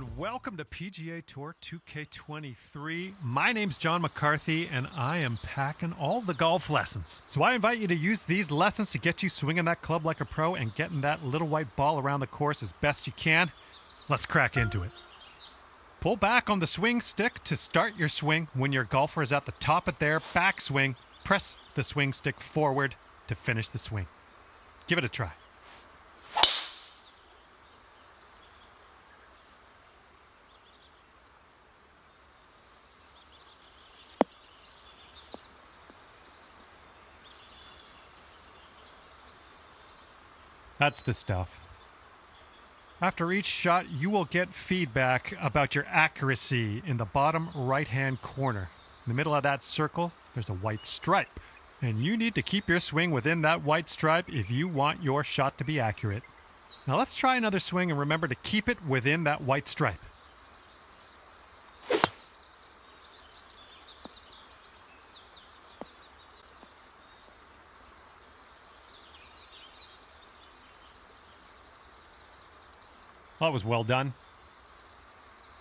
and welcome to PGA Tour 2K23. My name's John McCarthy, and I am packing all the golf lessons. So I invite you to use these lessons to get you swinging that club like a pro and getting that little white ball around the course as best you can. Let's crack into it. Pull back on the swing stick to start your swing. When your golfer is at the top of their backswing, press the swing stick forward to finish the swing. Give it a try. That's the stuff. After each shot, you will get feedback about your accuracy in the bottom right-hand corner. In the middle of that circle, there's a white stripe. And you need to keep your swing within that white stripe if you want your shot to be accurate. Now let's try another swing and remember to keep it within that white stripe. That was well done.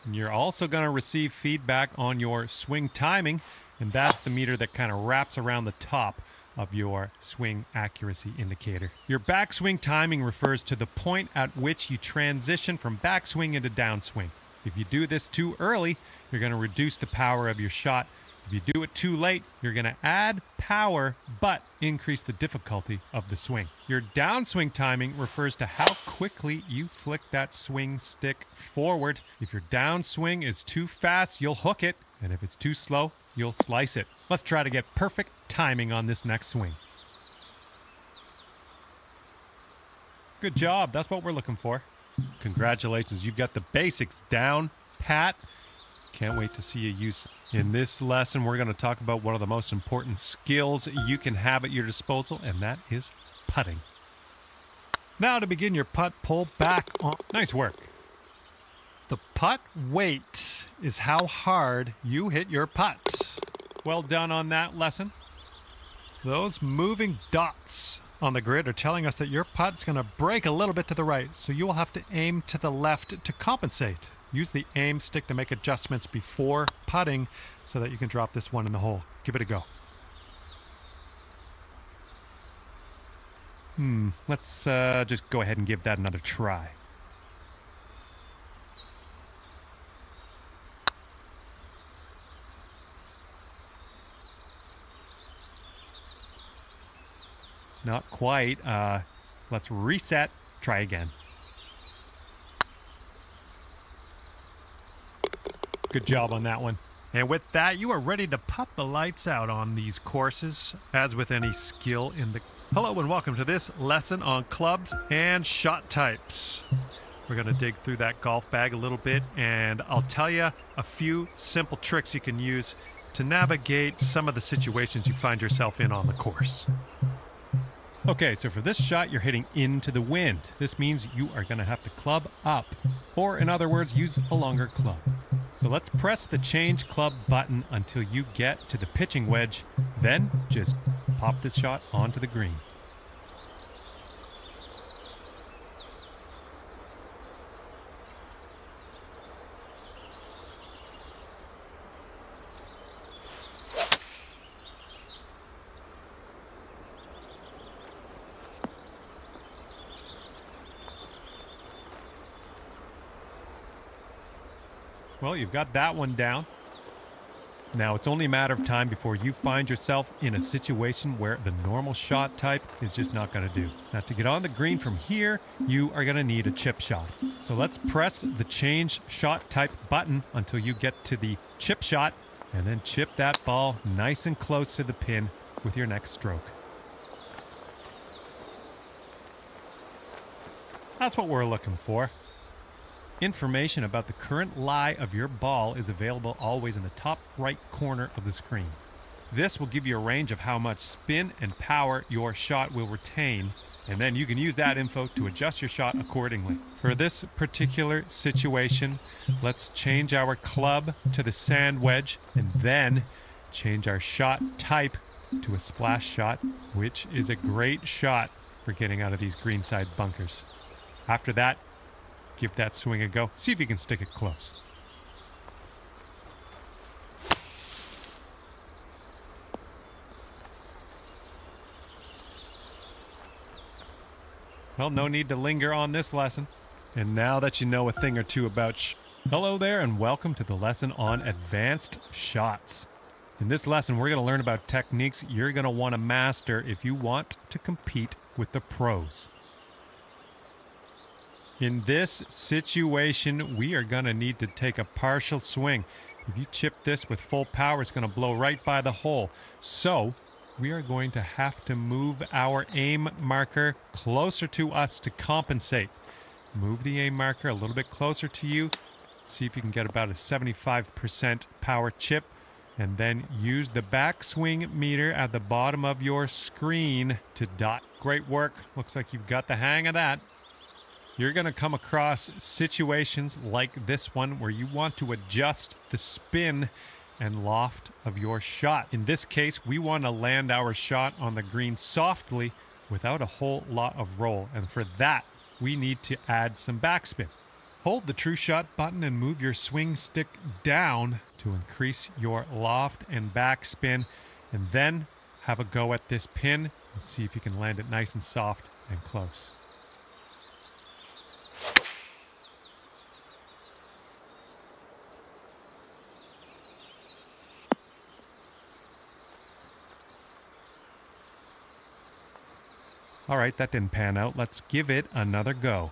And you're also going to receive feedback on your swing timing, and that's the meter that kind of wraps around the top of your swing accuracy indicator. Your backswing timing refers to the point at which you transition from backswing into downswing. If you do this too early, you're going to reduce the power of your shot. If you do it too late, you're going to add power but increase the difficulty of the swing. Your downswing timing refers to how quickly you flick that swing stick forward. If your downswing is too fast, you'll hook it, and if it's too slow, you'll slice it. Let's try to get perfect timing on this next swing. Good job. That's what we're looking for. Congratulations. You've got the basics down pat. Can't wait to see you use. In this lesson, we're going to talk about one of the most important skills you can have at your disposal, and that is putting. Now to begin your putt, pull back on. Nice work. The putt weight is how hard you hit your putt. Well done on that lesson. Those moving dots on the grid are telling us that your putt's going to break a little bit to the right, so you will have to aim to the left to compensate. Use the aim stick to make adjustments before putting so that you can drop this one in the hole. Give it a go. Let's just go ahead and give that another try. Not quite. Let's reset. Try again. Good job on that one. And with that, you are ready to putt the lights out on these courses, as with any skill in the... Hello and welcome to this lesson on clubs and shot types. We're going to dig through that golf bag a little bit, and I'll tell you a few simple tricks you can use to navigate some of the situations you find yourself in on the course. Okay, so for this shot, you're hitting into the wind. This means you are going to have to club up, or in other words, use a longer club. So let's press the change club button until you get to the pitching wedge, then just pop this shot onto the green. Well, you've got that one down. Now, it's only a matter of time before you find yourself in a situation where the normal shot type is just not going to do. Now, to get on the green from here, you are going to need a chip shot. So let's press the change shot type button until you get to the chip shot, and then chip that ball nice and close to the pin with your next stroke. That's what we're looking for. Information about the current lie of your ball is available always in the top right corner of the screen. This will give you a range of how much spin and power your shot will retain, and then you can use that info to adjust your shot accordingly. For this particular situation, let's change our club to the sand wedge and then change our shot type to a splash shot, which is a great shot for getting out of these greenside bunkers. After that, Give that swing a go. See if you can stick it close. Well, no need to linger on this lesson. And now that you know a thing or two about hello there, and welcome to the lesson on advanced shots. In this lesson, we're going to learn about techniques you're going to want to master if you want to compete with the pros. In this situation, we are going to need to take a partial swing. If you chip this with full power, it's going to blow right by the hole. So we are going to have to move our aim marker closer to us to compensate. Move the aim marker a little bit closer to you. See if you can get about a 75% power chip. And then use the backswing meter at the bottom of your screen to dot. Great work. Looks like you've got the hang of that. You're going to come across situations like this one where you want to adjust the spin and loft of your shot. In this case, we want to land our shot on the green softly without a whole lot of roll. And for that, we need to add some backspin. Hold the True Shot button and move your swing stick down to increase your loft and backspin. And then have a go at this pin and see if you can land it nice and soft and close. All right, that didn't pan out. Let's give it another go.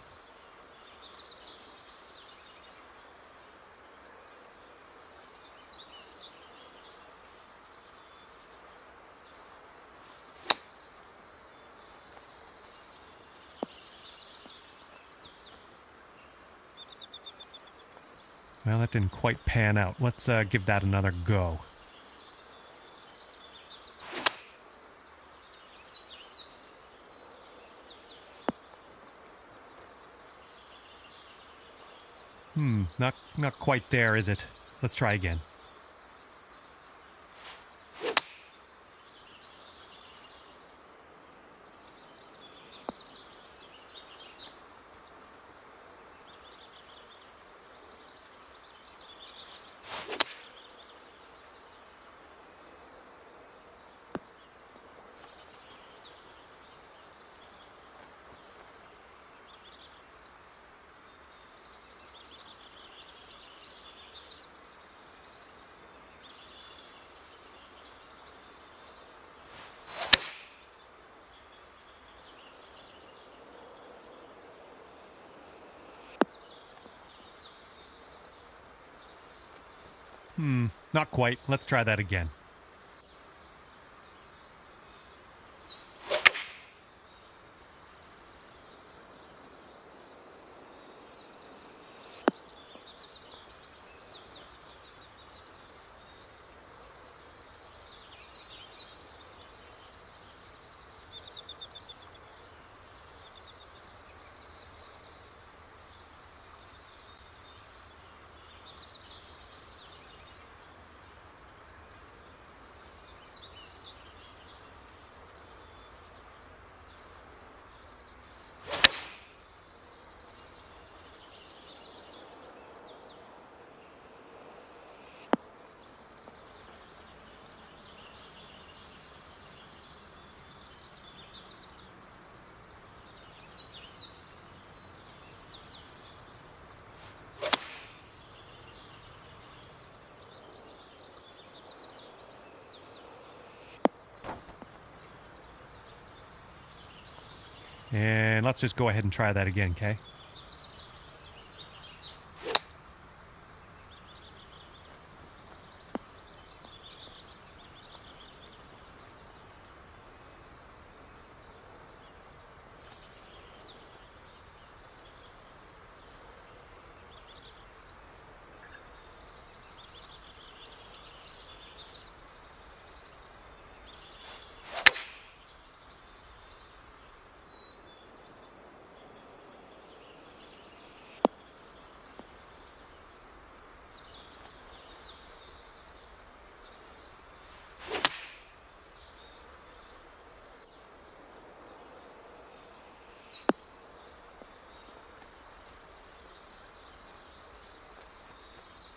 Well, that didn't quite pan out. Let's give that another go. Not quite there, is it? Let's try again. Not quite. Let's try that again. And let's just go ahead and try that again, okay?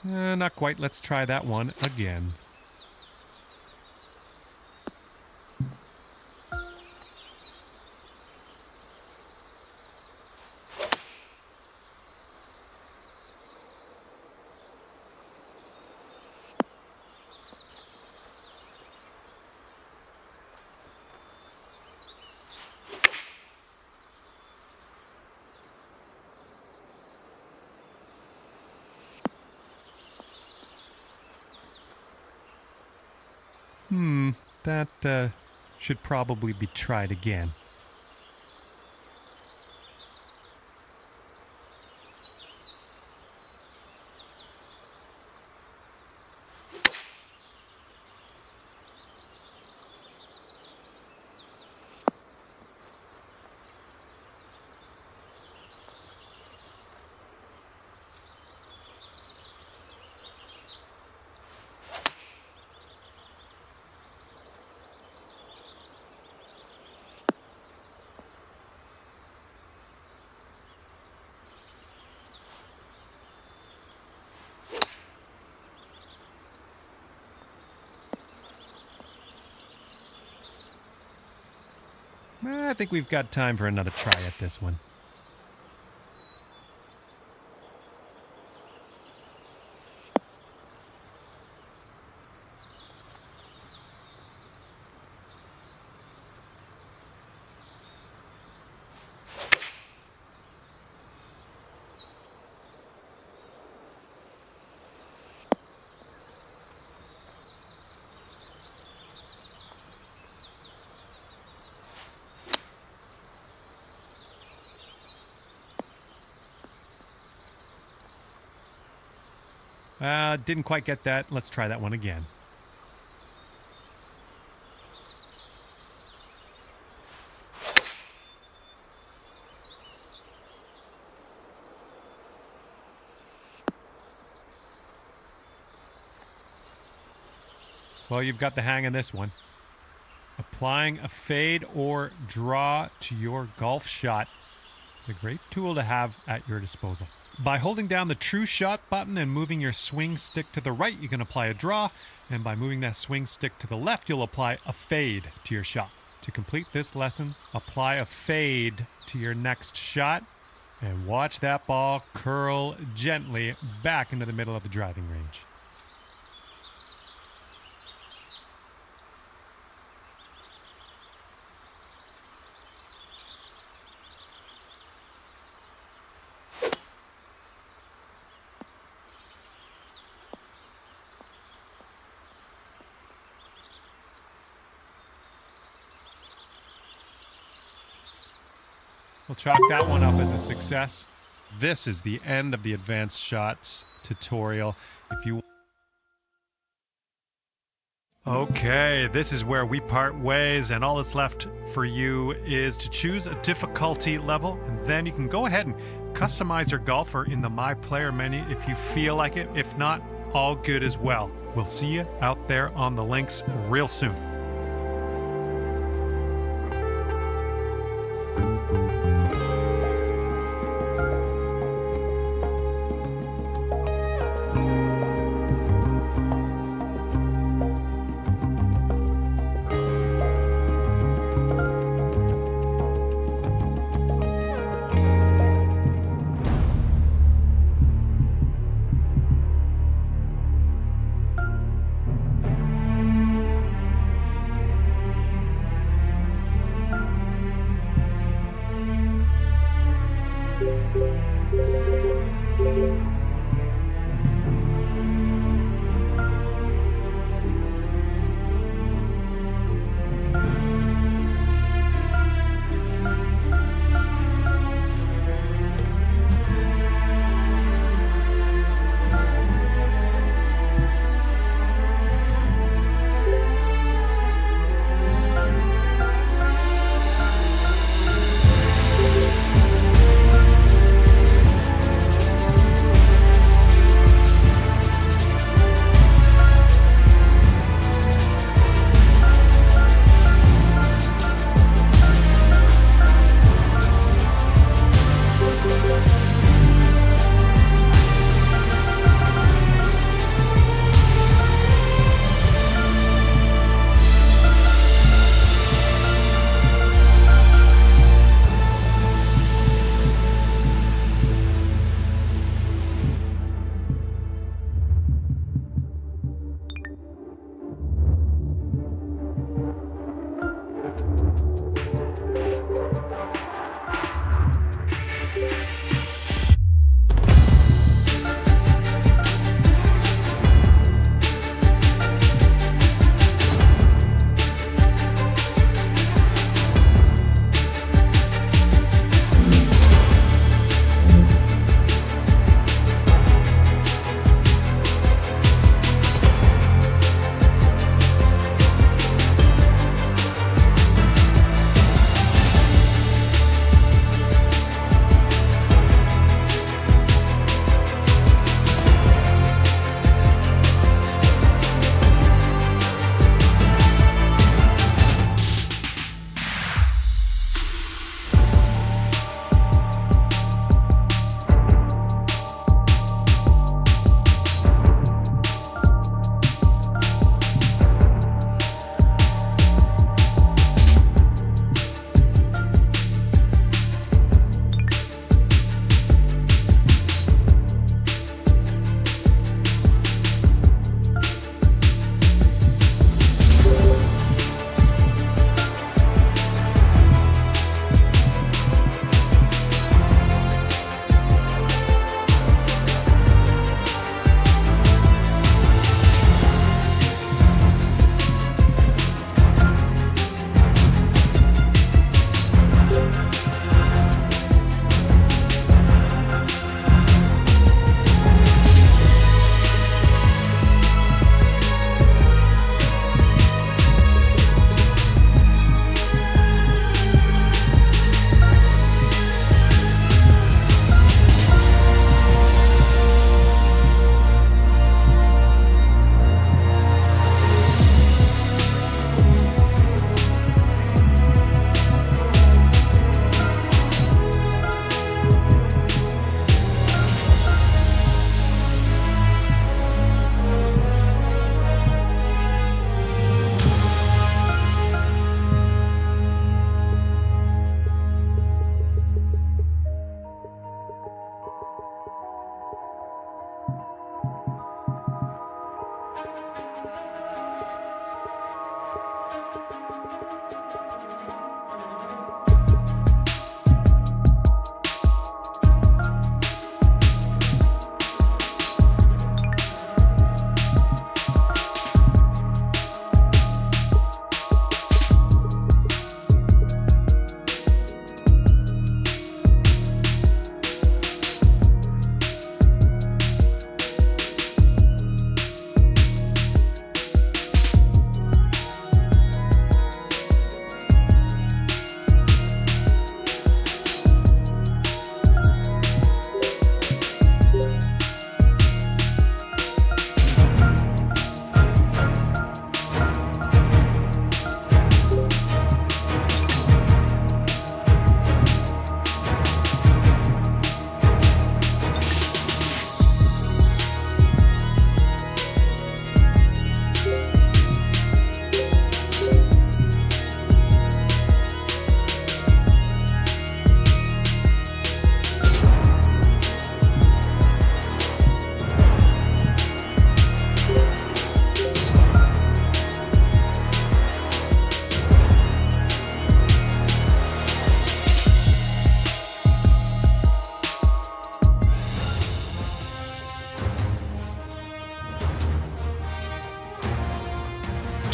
Not quite. Let's try that one again. That should probably be tried again. I think we've got time for another try at this one. Didn't quite get that. Let's try that one again. Well, you've got the hang of this one. Applying a fade or draw to your golf shot is a great tool to have at your disposal. By holding down the true shot button and moving your swing stick to the right, you can apply a draw. And by moving that swing stick to the left, you'll apply a fade to your shot. To complete this lesson, apply a fade to your next shot and watch that ball curl gently back into the middle of the driving range. We'll chalk that one up as a success. This is the end of the advanced shots tutorial. Okay, this is where we part ways, and all that's left for you is to choose a difficulty level, and then you can go ahead and customize your golfer in the My Player menu if you feel like it. If not, all good as well. We'll see you out there on the links real soon.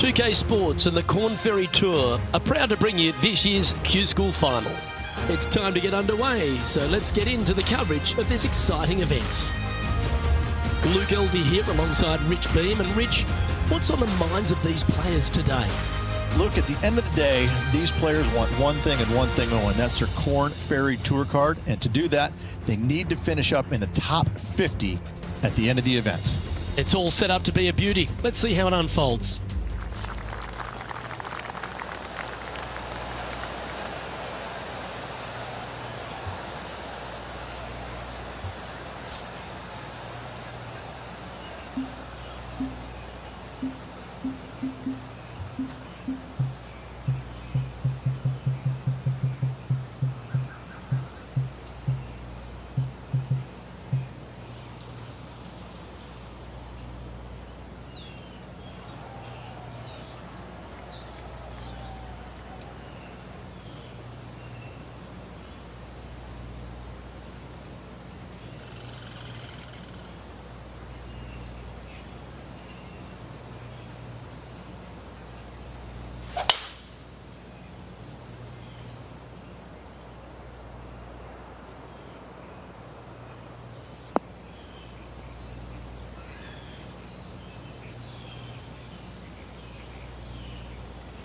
2K Sports and the Corn Ferry Tour are proud to bring you this year's Q School Final. It's time to get underway, so let's get into the coverage of this exciting event. Luke Elvey here alongside Rich Beam. And Rich, what's on the minds of these players today? Look, at the end of the day, these players want one thing and one thing only, and that's their Corn Ferry Tour card. And to do that, they need to finish up in the top 50 at the end of the event. It's all set up to be a beauty. Let's see how it unfolds.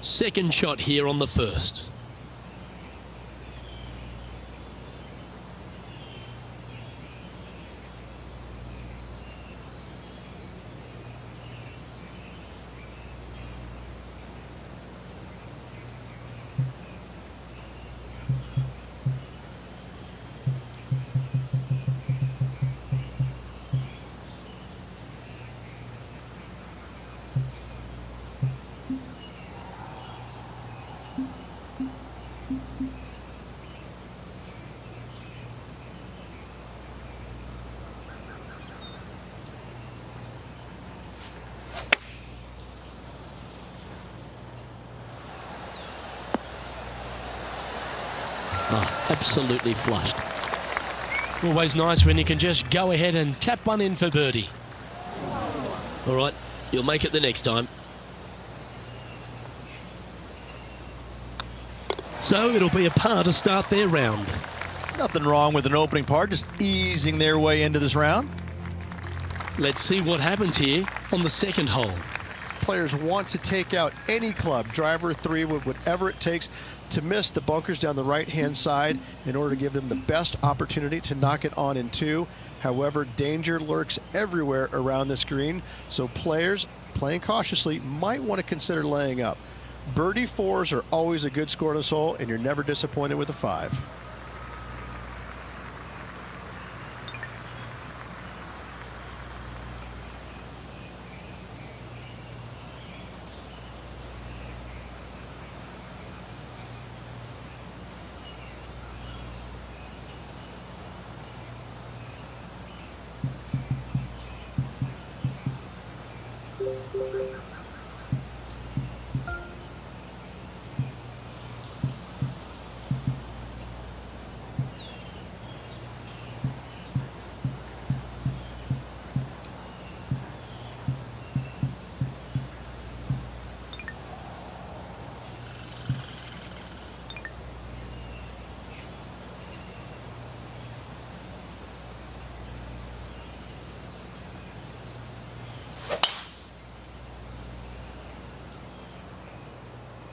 Second shot here on the first. Oh, absolutely flushed. Always nice when you can just go ahead and tap one in for birdie. All right, you'll make it the next time. So it'll be a par to start their round. Nothing wrong with an opening par, just easing their way into this round. Let's see what happens here on the second hole. Players want to take out any club, driver, three, whatever it takes, to miss the bunkers down the right-hand side in order to give them the best opportunity to knock it on in two. However, danger lurks everywhere around this green, so players playing cautiously might want to consider laying up. Birdie fours are always a good score in this hole, and you're never disappointed with a 5.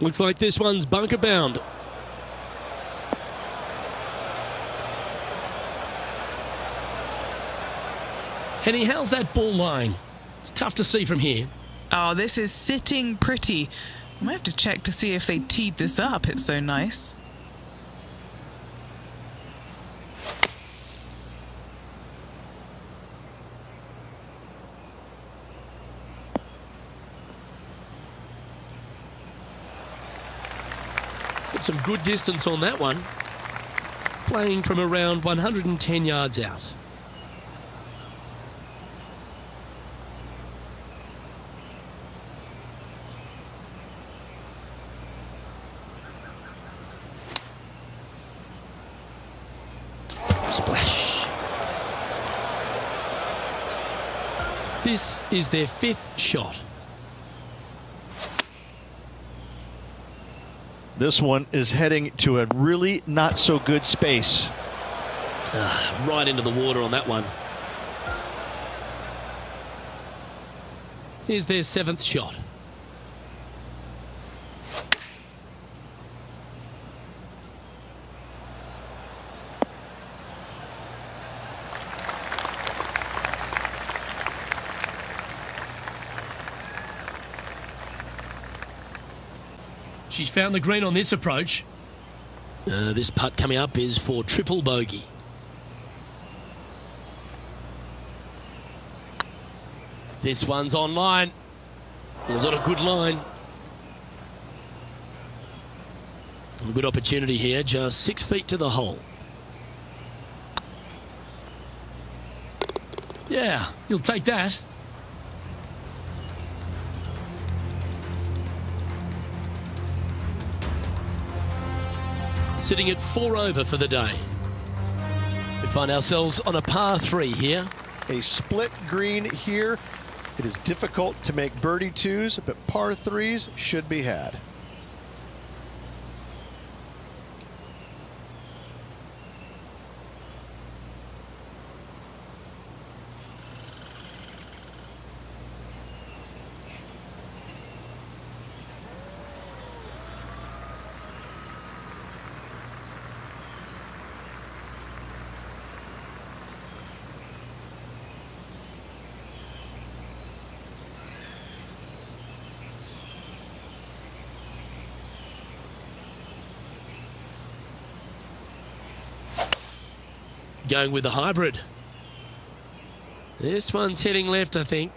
Looks like this one's bunker bound. Henny, how's that ball lying? It's tough to see from here. Oh, this is sitting pretty. I might have to check to see if they teed this up. It's so nice. Got some good distance on that one. Playing from around 110 yards out. Splash. This is their 5th shot. This one is heading to a really not so good space. Right into the water on that one. Here's their 7th shot. She's found the green on this approach. This putt coming up is for triple bogey. This one's on line. It was on a good line. A good opportunity here, just 6 feet to the hole. Yeah, you'll take that. Sitting at 4 over for the day. We find ourselves on a par 3 here. A split green here. It is difficult to make birdie twos, but par threes should be had. Going with the hybrid. This one's heading left, I think.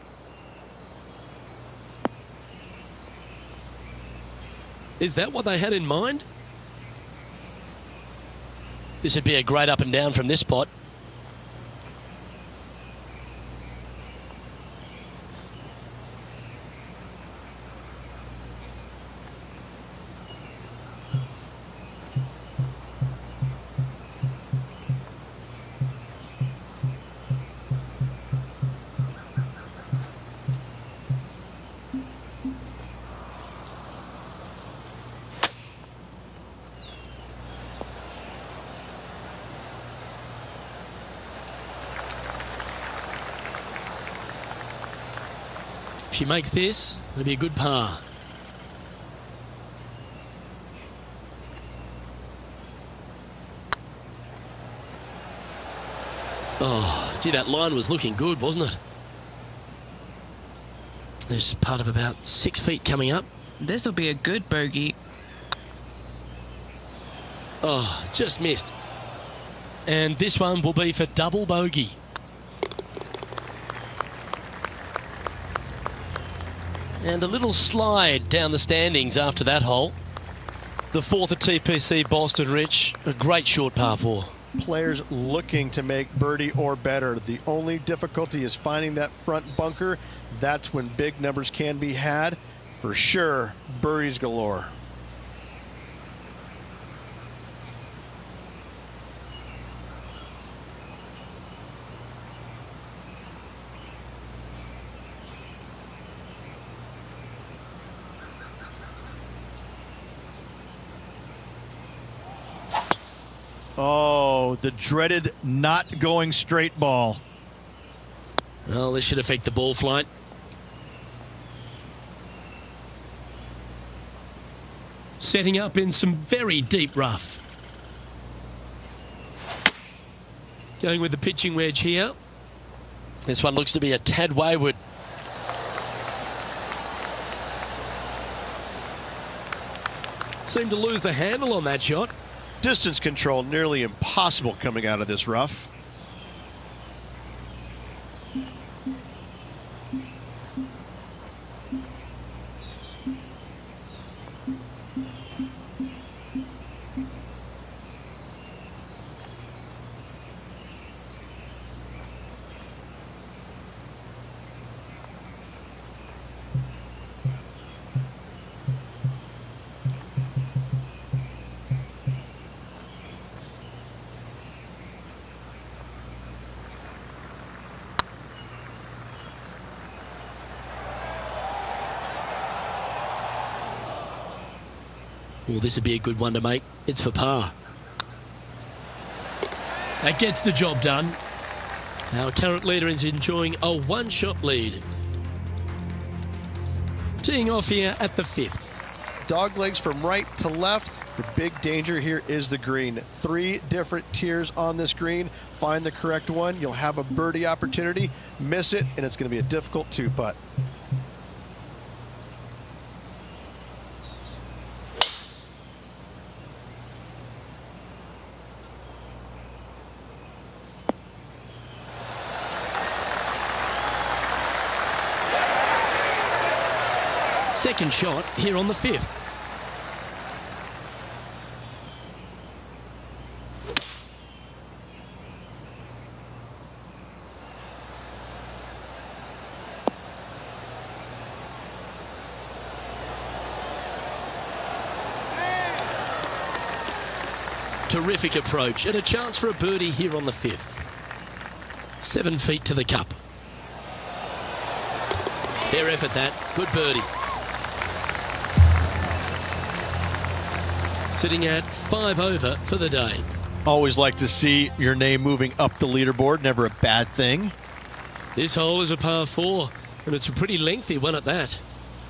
Is that what they had in mind? This would be a great up and down from this spot. If she makes this, it'll be a good par. Oh, gee, that line was looking good, wasn't it? There's part of about 6 feet coming up. This will be a good bogey. Oh, just missed. And this one will be for double bogey. And a little slide down the standings after that hole. The 4th at TPC Boston, Rich. A great short par 4. Players looking to make birdie or better. The only difficulty is finding that front bunker. That's when big numbers can be had. For sure, birdies galore. Oh, the dreaded not going straight ball. Well, this should affect the ball flight. Setting up in some very deep rough. Going with the pitching wedge here. This one looks to be a tad wayward. Seemed to lose the handle on that shot. Distance control nearly impossible coming out of this rough. Well, this would be a good one to make. It's for par. That gets the job done. Our current leader is enjoying a one-shot lead. Teeing off here at the 5th. Dog legs from right to left. The big danger here is the green. 3 different tiers on this green. Find the correct one. You'll have a birdie opportunity. Miss it, and it's going to be a difficult 2-putt. Second shot here on the 5th. Terrific approach and a chance for a birdie here on the 5th. 7 feet to the cup. Fair effort that. Good birdie. Sitting at 5 over for the day. Always like to see your name moving up the leaderboard. Never a bad thing. This hole is a par 4, and it's a pretty lengthy one at that.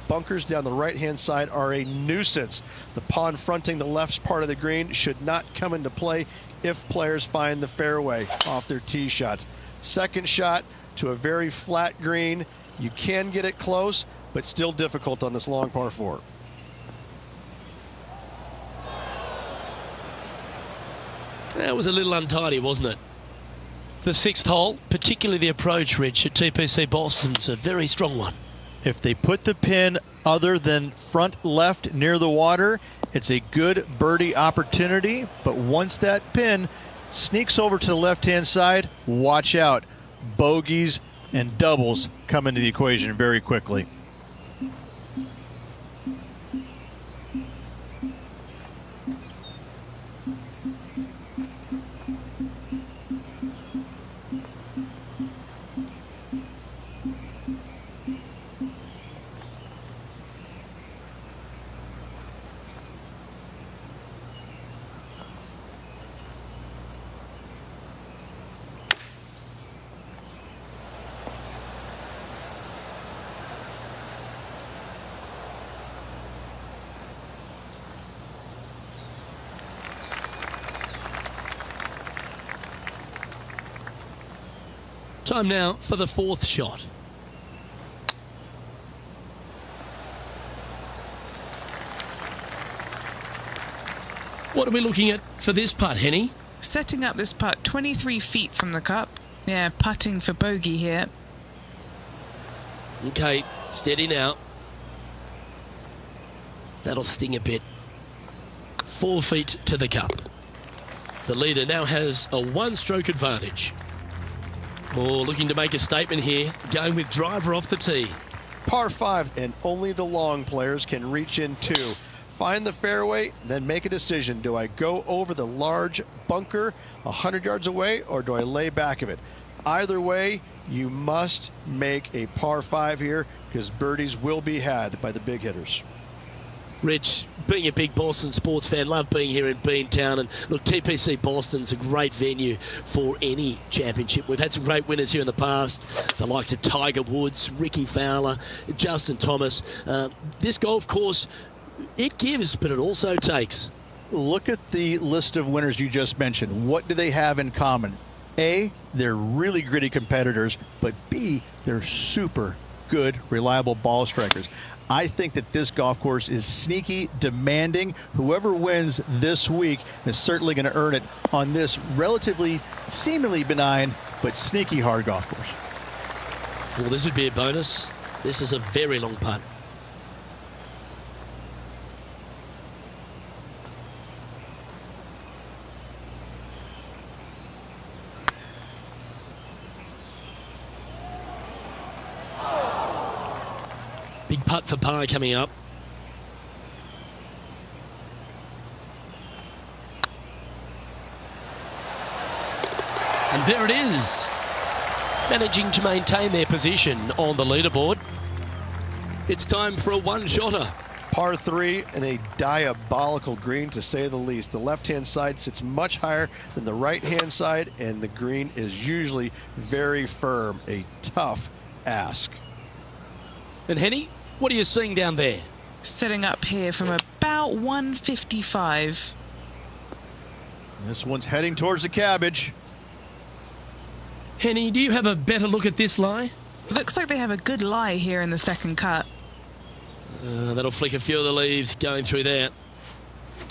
Bunkers down the right-hand side are a nuisance. The pond fronting the left part of the green should not come into play if players find the fairway off their tee shots. Second shot to a very flat green. You can get it close, but still difficult on this long par 4. That was a little untidy, wasn't it? The 6th hole, particularly the approach, Rich, at TPC Boston's a very strong one. If they put the pin other than front left near the water, it's a good birdie opportunity. But once that pin sneaks over to the left-hand side, watch out. Bogeys and doubles come into the equation very quickly. Time now for the 4th shot. What are we looking at for this putt, Henny? Setting up this putt 23 feet from the cup. Yeah, putting for bogey here. Okay, steady now. That'll sting a bit. 4 feet to the cup. The leader now has a 1-stroke advantage. Oh, looking to make a statement here, going with driver off the tee. Par 5, and only the long players can reach in 2. Find the fairway, then make a decision. Do I go over the large bunker 100 yards away, or do I lay back of it? Either way, you must make a par 5 here, because birdies will be had by the big hitters. Rich, being a big Boston sports fan, love being here in Beantown. And look, TPC Boston's a great venue for any championship. We've had some great winners here in the past, the likes of Tiger Woods, Ricky Fowler, Justin Thomas. This golf course, it gives, but it also takes. Look at the list of winners you just mentioned. What do they have in common? A, they're really gritty competitors, but B, they're super good, reliable ball strikers. I think that this golf course is sneaky, demanding. Whoever wins this week is certainly going to earn it on this relatively, seemingly benign, but sneaky hard golf course. Well, this would be a bonus. This is a very long putt. Big putt for par coming up. And there it is. Managing to maintain their position on the leaderboard. It's time for a one-shotter. Par 3 and a diabolical green, to say the least. The left-hand side sits much higher than the right-hand side, and the green is usually very firm. A tough ask. And Henny, what are you seeing down there? Setting up here from about 155. This one's heading towards the cabbage. Henny, do you have a better look at this lie? Looks like they have a good lie here in the second cut. That'll flick a few of the leaves going through there.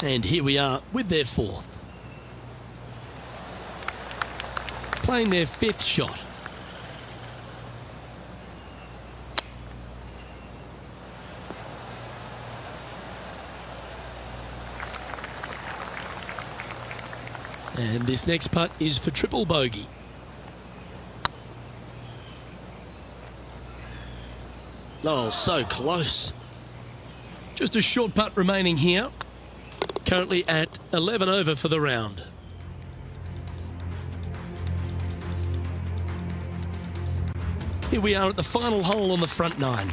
And here we are with their fourth. Playing their fifth shot. And this next putt is for triple bogey. Oh, so close. Just a short putt remaining here. Currently at 11 over for the round. Here we are at the final hole on the front nine.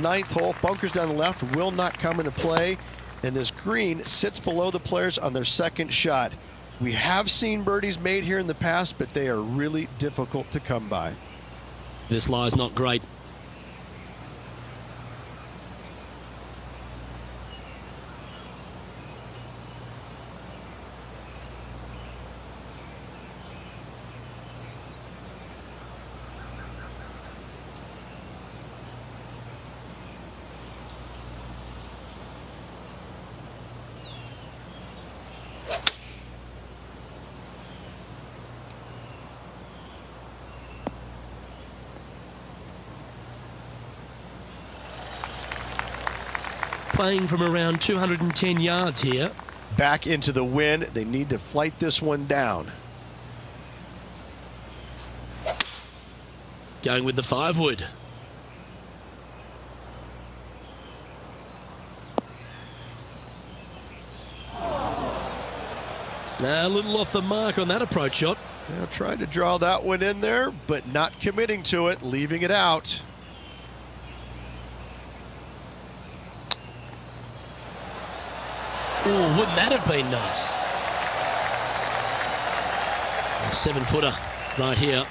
Ninth hole, bunkers down the left will not come into play, and this green sits below the players on their second shot. We have seen birdies made here in the past, but they are really difficult to come by. This lie's not great. Playing from around 210 yards here. Back into the wind. They need to flight this one down. Going with the 5-wood. A little off the mark on that approach shot. Now trying to draw that one in there, but not committing to it, leaving it out. Oh, wouldn't that have been nice? A 7-footer right here.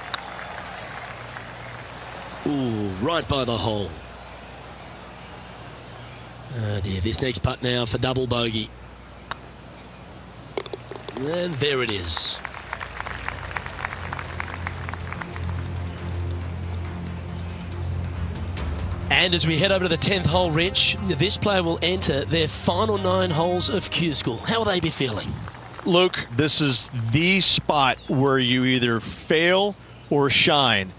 Ooh, right by the hole. Oh dear, this next putt now for double bogey. And there it is. And as we head over to the 10th hole, Rich, this player will enter their final 9 holes of Q School. How will they be feeling? Luke, this is the spot where you either fail or shine.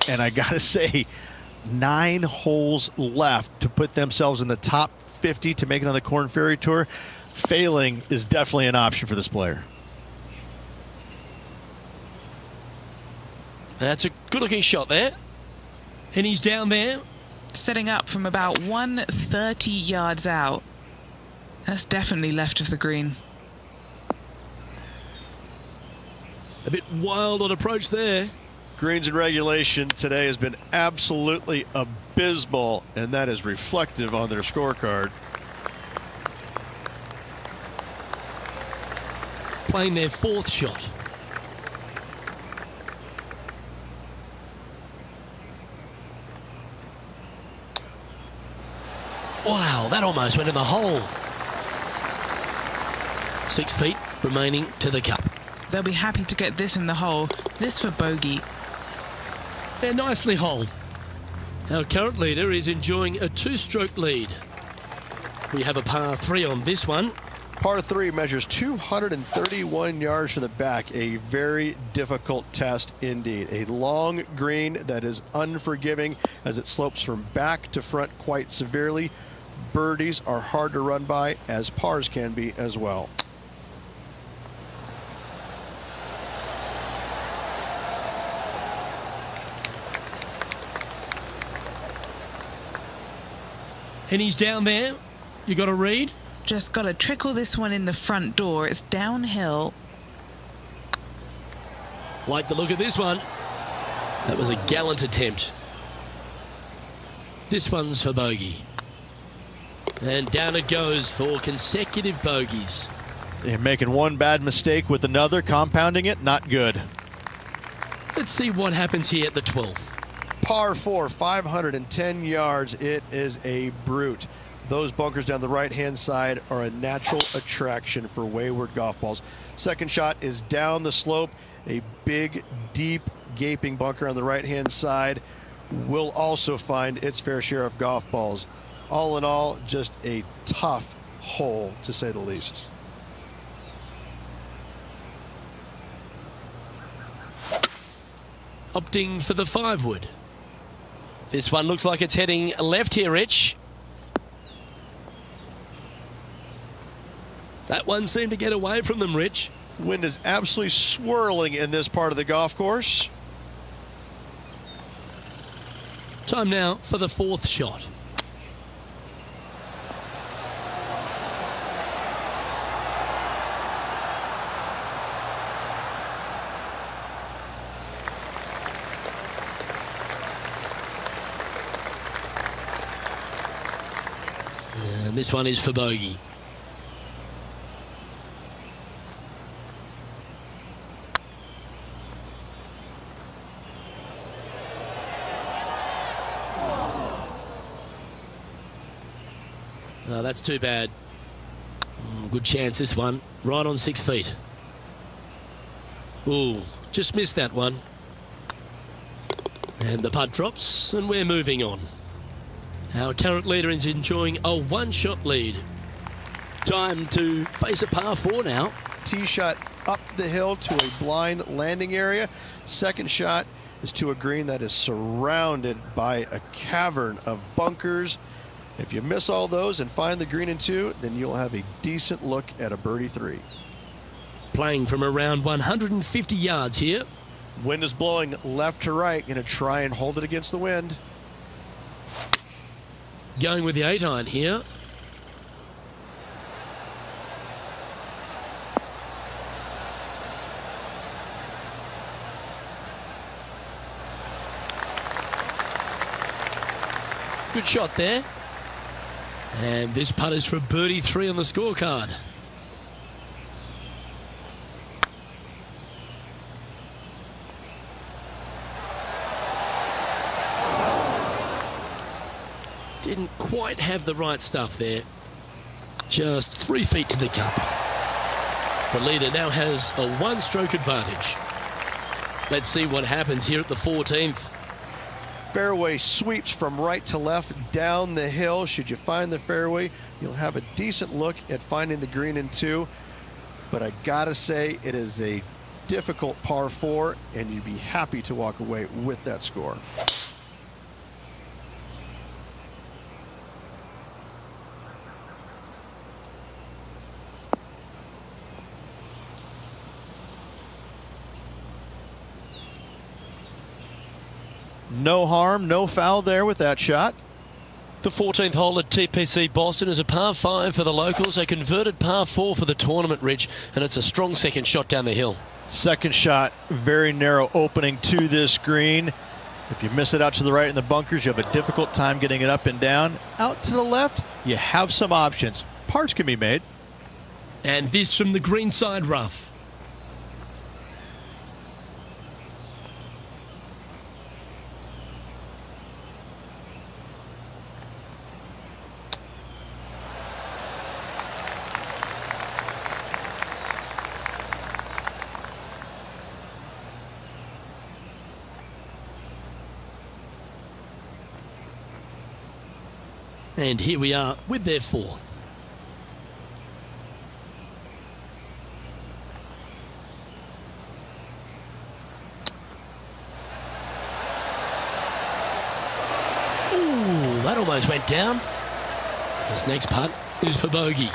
And I got to say, 9 holes left to put themselves in the top 50 to make it on the Korn Ferry Tour. Failing is definitely an option for this player. That's a good-looking shot there. And he's down there. Setting up from about 130 yards out. That's definitely left of the green. A bit wild on approach there. Greens in regulation today has been absolutely abysmal, and that is reflective on their scorecard. Playing their 4th shot. Wow, that almost went in the hole. 6 feet remaining to the cup. They'll be happy to get this in the hole. This for bogey. Yeah, nicely holed. Our current leader is enjoying a 2-stroke lead. We have a par 3 on this one. Par 3 measures 231 yards from the back. A very difficult test indeed. A long green that is unforgiving as it slopes from back to front quite severely. Birdies are hard to run by, as pars can be as well. And he's down there. You got a read? Just got to trickle this one in the front door. It's downhill. Like the look of this one. That was a gallant attempt. This one's for bogey. And down it goes for consecutive bogeys. You're making one bad mistake with another, compounding it, not good. Let's see what happens here at the 12th. Par 4, 510 yards. It is a brute. Those bunkers down the right-hand side are a natural attraction for wayward golf balls. Second shot is down the slope. A big, deep, gaping bunker on the right-hand side will also find its fair share of golf balls. All in all, just a tough hole, to say the least. Opting for the 5-wood. This one looks like it's heading left here, Rich. That one seemed to get away from them, Rich. Wind is absolutely swirling in this part of the golf course. Time now for the 4th shot. And this one is for bogey. No, that's too bad. Good chance this one. Right on 6 feet. Ooh, just missed that one. And the putt drops, and we're moving on. Our current leader is enjoying a 1-shot lead. Time to face a par 4 now. Tee shot up the hill to a blind landing area. Second shot is to a green that is surrounded by a cavern of bunkers. If you miss all those and find the green in 2, then you'll have a decent look at a birdie 3. Playing from around 150 yards here. Wind is blowing left to right. Going to try and hold it against the wind. Going with the 8-iron here. Good shot there. And this putt is for birdie 3 on the scorecard. Didn't quite have the right stuff there. Just 3 feet to the cup. The leader now has a 1-stroke advantage. Let's see what happens here at the 14th. Fairway sweeps from right to left down the hill. Should you find the fairway, you'll have a decent look at finding the green in 2. But I gotta say, it is a difficult par 4, and you'd be happy to walk away with that score. No harm, no foul there with that shot. The 14th hole at TPC Boston is a par 5 for the locals, a converted par 4 for the tournament, Rich, and it's a strong second shot down the hill. Second shot, very narrow opening to this green. If you miss it out to the right in the bunkers, you have a difficult time getting it up and down. Out to the left, you have some options. Pars can be made. And this from the greenside rough. And here we are with their 4th. Ooh, that almost went down. This next putt is for bogey.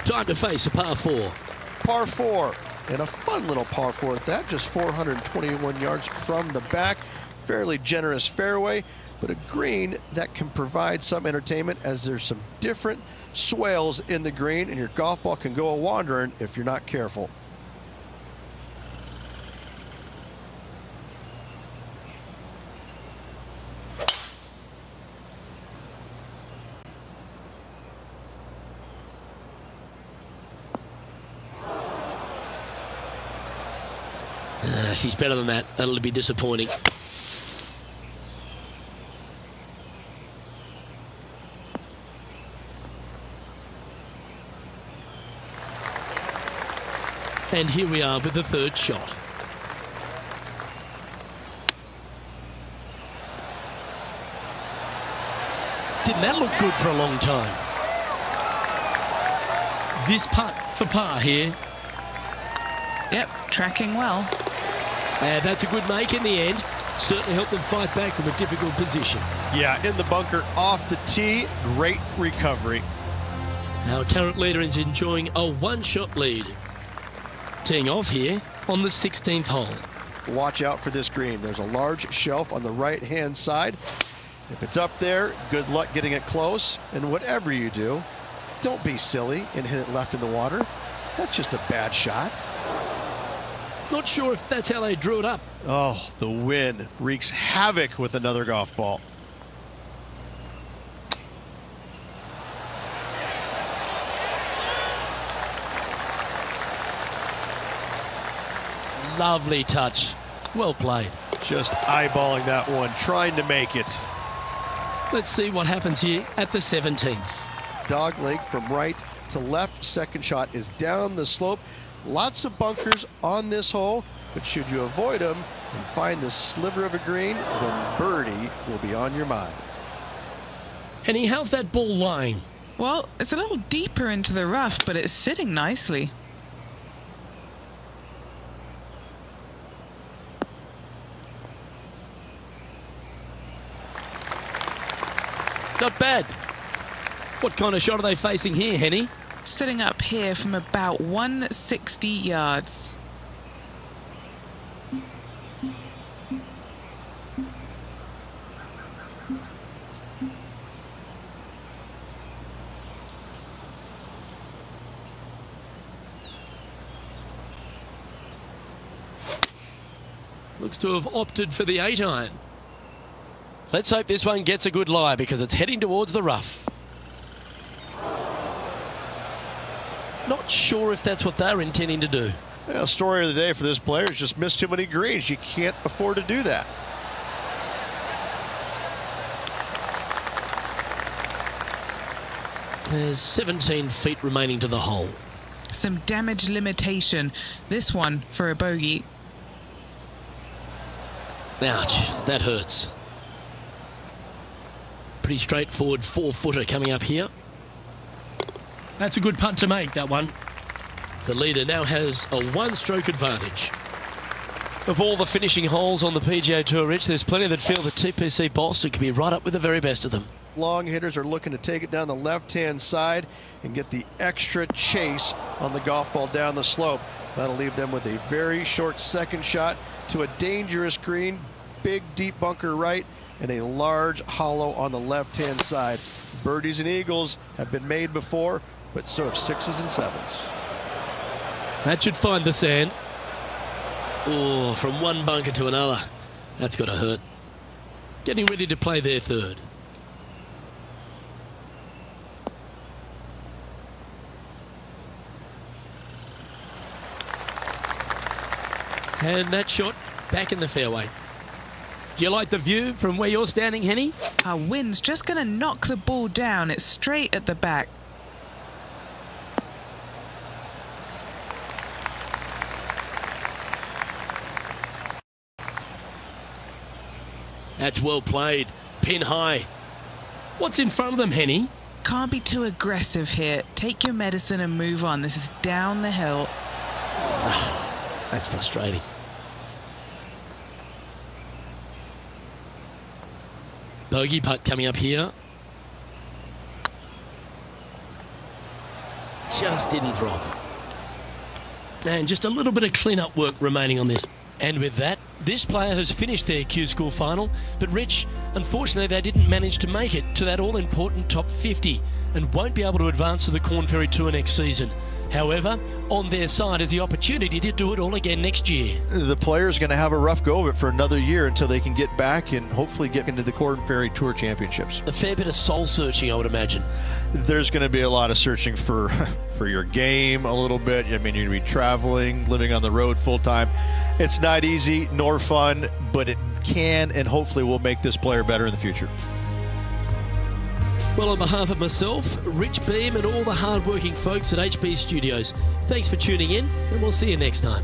Time to face a par 4. Par 4, and a fun little par 4 at that, just 421 yards from the back. Fairly generous fairway, but a green that can provide some entertainment as there's some different swales in the green, and your golf ball can go a-wandering if you're not careful. She's better than that. That'll be disappointing. And here we are with the third shot. Didn't that look good for a long time? This putt for par here. Yep, tracking well. That's a good make in the end. Certainly helped them fight back from a difficult position. Yeah, in the bunker off the tee, great recovery. Our current leader is enjoying a one-shot lead. Teeing off here on the 16th hole. Watch out for this green. There's a large shelf on the right-hand side. If it's up there, good luck getting it close. And whatever you do, don't be silly and hit it left in the water. That's just a bad shot. Not sure if that's how they drew it up. Oh, the wind wreaks havoc with another golf ball. Lovely touch. Well played. Just eyeballing that one, trying to make it. Let's see what happens here at the 17th. Dog leg from right to left. Second shot is down the slope. Lots of bunkers on this hole, but should you avoid them and find this sliver of a green, then birdie will be on your mind. Henny, how's that ball lying? Well, it's a little deeper into the rough, but it's sitting nicely. Not bad. What kind of shot are they facing here, Henny? Sitting up here from about 160 yards. Looks to have opted for the 8-iron. Let's hope this one gets a good lie because it's heading towards the rough. Not sure if that's what they're intending to do. Well, story of the day for this player is just missed too many greens. You can't afford to do that. There's 17 feet remaining to the hole. Some damage limitation. This one for a bogey. Ouch, that hurts. Pretty straightforward 4-footer coming up here. That's a good putt to make, that one. The leader now has a one-stroke advantage. Of all the finishing holes on the PGA Tour, Rich, there's plenty that feel the TPC Boston could be right up with the very best of them. Long hitters are looking to take it down the left-hand side and get the extra chase on the golf ball down the slope. That'll leave them with a very short second shot to a dangerous green, big deep bunker right, and a large hollow on the left-hand side. Birdies and eagles have been made before, but so have 6s and 7s. That should find the sand. Oh, from one bunker to another. That's got to hurt. Getting ready to play their third. And that shot back in the fairway. Do you like the view from where you're standing, Henny? Our wind's just going to knock the ball down. It's straight at the back. That's well played. Pin high. What's in front of them, Henny? Can't be too aggressive here. Take your medicine and move on. This is down the hill. That's frustrating. Bogey putt coming up here. Just didn't drop. And just a little bit of clean-up work remaining on this. And with that, this player has finished their Q School final. But Rich, unfortunately, they didn't manage to make it to that all-important top 50 and won't be able to advance to the Corn Ferry Tour next season. However, on their side is the opportunity to do it all again next year. The player's going to have a rough go of it for another year until they can get back and hopefully get into the Corn Ferry Tour Championships. A fair bit of soul searching, I would imagine. There's going to be a lot of searching for your game a little bit. I mean, you're going to be traveling, living on the road full time. It's not easy nor fun, but it can and hopefully will make this player better in the future. Well, on behalf of myself, Rich Beam, and all the hard-working folks at HB Studios, thanks for tuning in, and we'll see you next time.